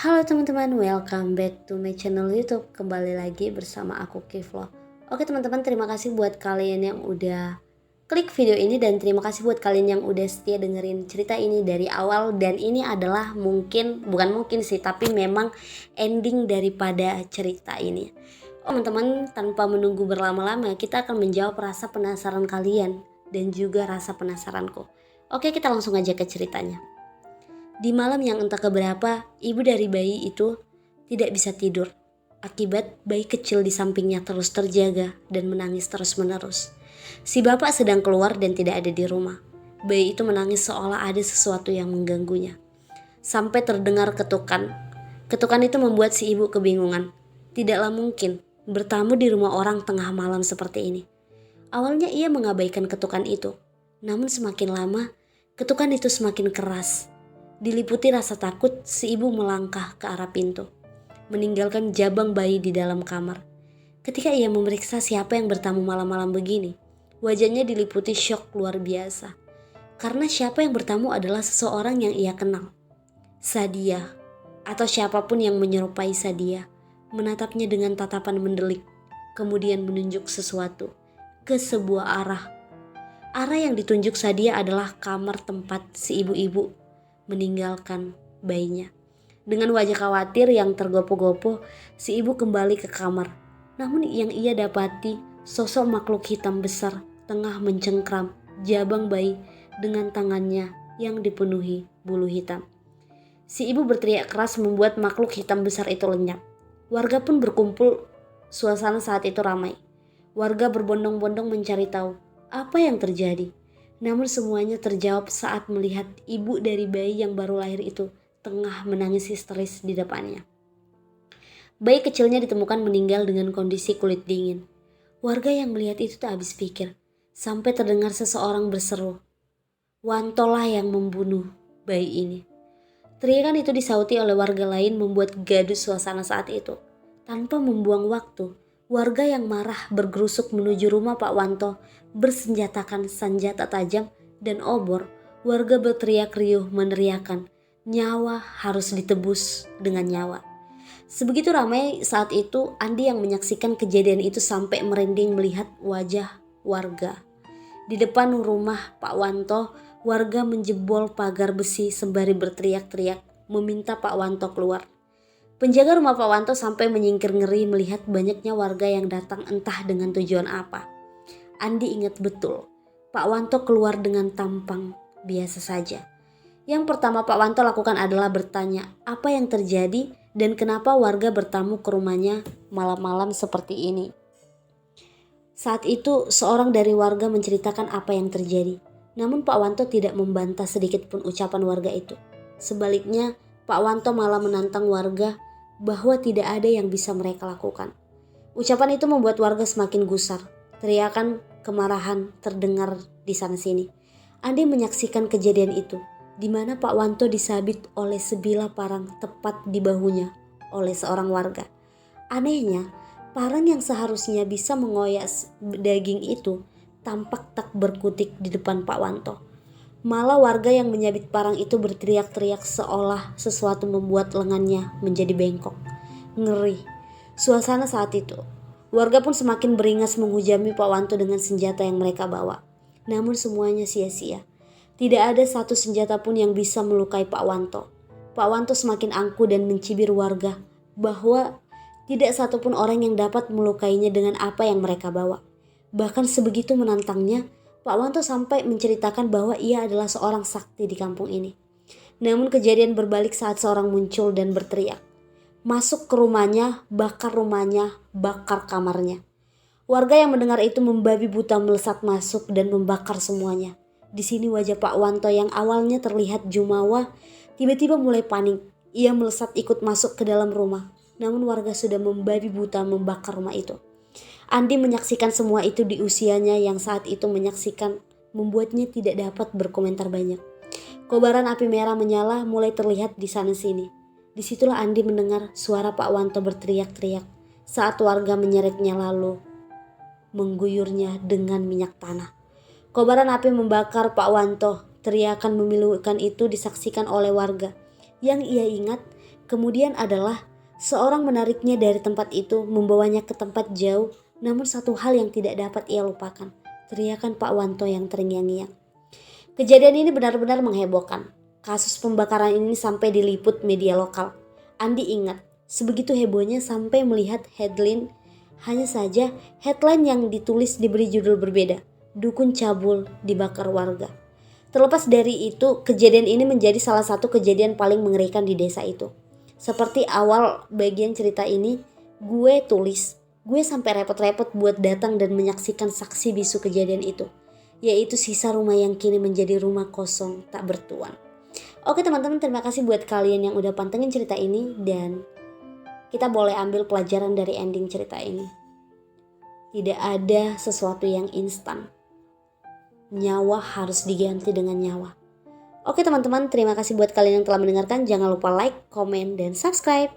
Halo teman-teman, welcome back to my channel YouTube. Kembali lagi bersama aku Kiflo. Oke teman-teman, terima kasih buat kalian yang udah klik video ini dan terima kasih buat kalian yang udah setia dengerin cerita ini dari awal. Dan ini adalah bukan mungkin sih, tapi memang ending daripada cerita ini. Teman-teman, tanpa menunggu berlama-lama, kita akan menjawab rasa penasaran kalian dan juga rasa penasaranku. Oke, kita langsung aja ke ceritanya. Di malam yang entah keberapa, ibu dari bayi itu tidak bisa tidur. Akibat bayi kecil di sampingnya terus terjaga dan menangis terus-menerus. Si bapak sedang keluar dan tidak ada di rumah. Bayi itu menangis seolah ada sesuatu yang mengganggunya. Sampai terdengar ketukan. Ketukan itu membuat si ibu kebingungan. Tidaklah mungkin bertamu di rumah orang tengah malam seperti ini. Awalnya ia mengabaikan ketukan itu. Namun semakin lama, ketukan itu semakin keras. Diliputi rasa takut, si ibu melangkah ke arah pintu, meninggalkan jabang bayi di dalam kamar. Ketika ia memeriksa siapa yang bertamu malam-malam begini, wajahnya diliputi syok luar biasa. Karena siapa yang bertamu adalah seseorang yang ia kenal. Sadia, atau siapapun yang menyerupai Sadia, menatapnya dengan tatapan mendelik, kemudian menunjuk sesuatu ke sebuah arah. Arah yang ditunjuk Sadia adalah kamar tempat si ibu-ibu meninggalkan bayinya. Dengan wajah khawatir yang tergopoh-gopoh, si ibu kembali ke kamar. Namun yang ia dapati, sosok makhluk hitam besar tengah mencengkram jabang bayi dengan tangannya yang dipenuhi bulu hitam. Si ibu berteriak keras membuat makhluk hitam besar itu lenyap. Warga pun berkumpul, suasana saat itu ramai. Warga berbondong-bondong mencari tahu apa yang terjadi. Namun semuanya terjawab saat melihat ibu dari bayi yang baru lahir itu tengah menangis histeris di depannya. Bayi kecilnya ditemukan meninggal dengan kondisi kulit dingin. Warga yang melihat itu tak habis pikir, sampai terdengar seseorang berseru, "Wantolah yang membunuh bayi ini." Teriakan itu disauti oleh warga lain membuat gaduh suasana saat itu. Tanpa membuang waktu, warga yang marah bergerusuk menuju rumah Pak Wanto bersenjatakan senjata tajam dan obor. Warga berteriak riuh meneriakan, nyawa harus ditebus dengan nyawa. Sebegitu ramai saat itu, Andi yang menyaksikan kejadian itu sampai merinding melihat wajah warga. Di depan rumah Pak Wanto, warga menjebol pagar besi sembari berteriak-teriak meminta Pak Wanto keluar. Penjaga rumah Pak Wanto sampai menyingkir ngeri melihat banyaknya warga yang datang entah dengan tujuan apa. Andi ingat betul, Pak Wanto keluar dengan tampang biasa saja. Yang pertama Pak Wanto lakukan adalah bertanya apa yang terjadi dan kenapa warga bertamu ke rumahnya malam-malam seperti ini. Saat itu seorang dari warga menceritakan apa yang terjadi. Namun Pak Wanto tidak membantah sedikit pun ucapan warga itu. Sebaliknya Pak Wanto malah menantang warga bahwa tidak ada yang bisa mereka lakukan. Ucapan itu membuat warga semakin gusar. Teriakan kemarahan terdengar di sana-sini. Andi menyaksikan kejadian itu, di mana Pak Wanto disabit oleh sebilah parang tepat di bahunya oleh seorang warga. Anehnya, parang yang seharusnya bisa mengoyak daging itu tampak tak berkutik di depan Pak Wanto. Malah warga yang menyabit parang itu berteriak-teriak seolah sesuatu membuat lengannya menjadi bengkok. Ngeri. Suasana saat itu. Warga pun semakin beringas menghujami Pak Wanto dengan senjata yang mereka bawa. Namun semuanya sia-sia. Tidak ada satu senjata pun yang bisa melukai Pak Wanto. Pak Wanto semakin angkuh dan mencibir warga bahwa tidak satupun orang yang dapat melukainya dengan apa yang mereka bawa. Bahkan sebegitu menantangnya, Pak Wanto sampai menceritakan bahwa ia adalah seorang sakti di kampung ini. Namun kejadian berbalik saat seorang muncul dan berteriak, "Masuk ke rumahnya, bakar kamarnya." Warga yang mendengar itu membabi buta melesat masuk dan membakar semuanya. Di sini wajah Pak Wanto yang awalnya terlihat jumawa, tiba-tiba mulai panik. Ia melesat ikut masuk ke dalam rumah. Namun warga sudah membabi buta membakar rumah itu. Andi menyaksikan semua itu di usianya yang saat itu menyaksikan membuatnya tidak dapat berkomentar banyak. Kobaran api merah menyala mulai terlihat di sana-sini. Disitulah Andi mendengar suara Pak Wanto berteriak-teriak saat warga menyeretnya lalu mengguyurnya dengan minyak tanah. Kobaran api membakar Pak Wanto. Teriakan memilukan itu disaksikan oleh warga. Yang ia ingat, Kemudian adalah seorang menariknya dari tempat itu, membawanya ke tempat jauh. Namun satu hal yang tidak dapat ia lupakan, teriakan Pak Wanto yang terngiang-ngiang. Kejadian ini benar-benar menghebohkan. Kasus pembakaran ini sampai diliput media lokal. Andi ingat, sebegitu hebohnya sampai melihat headline. Hanya saja headline yang ditulis diberi judul berbeda. Dukun cabul dibakar warga. Terlepas dari itu, kejadian ini menjadi salah satu kejadian paling mengerikan di desa itu. Seperti awal bagian cerita ini, gue sampai repot-repot buat datang dan menyaksikan saksi bisu kejadian itu, yaitu sisa rumah yang kini menjadi rumah kosong tak bertuan. Oke teman-teman, terima kasih buat kalian yang udah pantengin cerita ini, dan kita boleh ambil pelajaran dari ending cerita ini. Tidak ada sesuatu yang instan. Nyawa harus diganti dengan nyawa. Oke teman-teman, terima kasih buat kalian yang telah mendengarkan. Jangan lupa like, komen, dan subscribe.